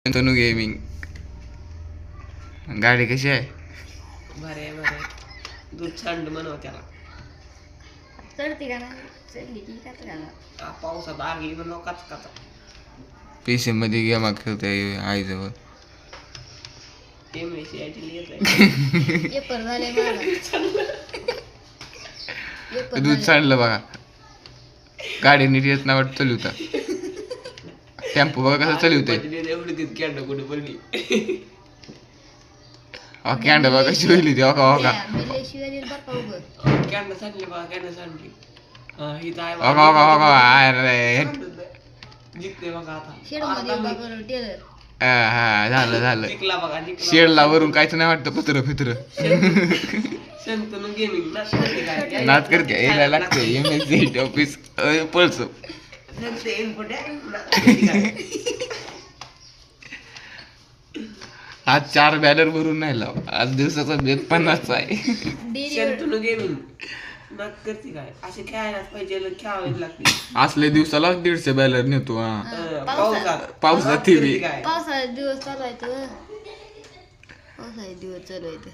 तनू gaming. गाडी कशी आहे? बरे बरे. दूध थंड बनव त्याला. चढते का नाही चढली की काच घाला. पावसात आगली बनव काच काच. पीसी मध्ये गेम खेळते आई जवळ. पेपर झाले मला. दूध सांडलं बघा. गाडी नीट येत नाही वाटत चालू होता. टेम्पो बघा कसं चालू होते. कुठे पडली. कॅन्ड बघा कशी होईल ती. ओका ओका कॅन्ड सांडली बघा कॅन्ड सांडली. ही काय ओका ओका ओका अरे जिंकते बघा आता. शेड मध्ये बघा टेलर. हा झालं झालं. जिंकला बघा जिंकला. शेडला वरून काहीच नाही वाटतं पत्र फित्र. शंतनू गेमिंग नाच करते काय. नाच करते यायला लागते एमएससी ऑफिस पळस. शंत इनपुट आहे. आज 4 बॅनर भरून नाही लाव. आज दिवसाचा बेत 50 आहे. शंतनू गेमिंग नाच करते काय. असे खेळायलाच पाहिजे खेळावे लागते. असले दिवसाला 150 बॅनर नेतो. हा पावसात पावसात TV. पावसाळ्यात दिवस चालवायचं. पावसाळ्यात दिवस चालवायचं.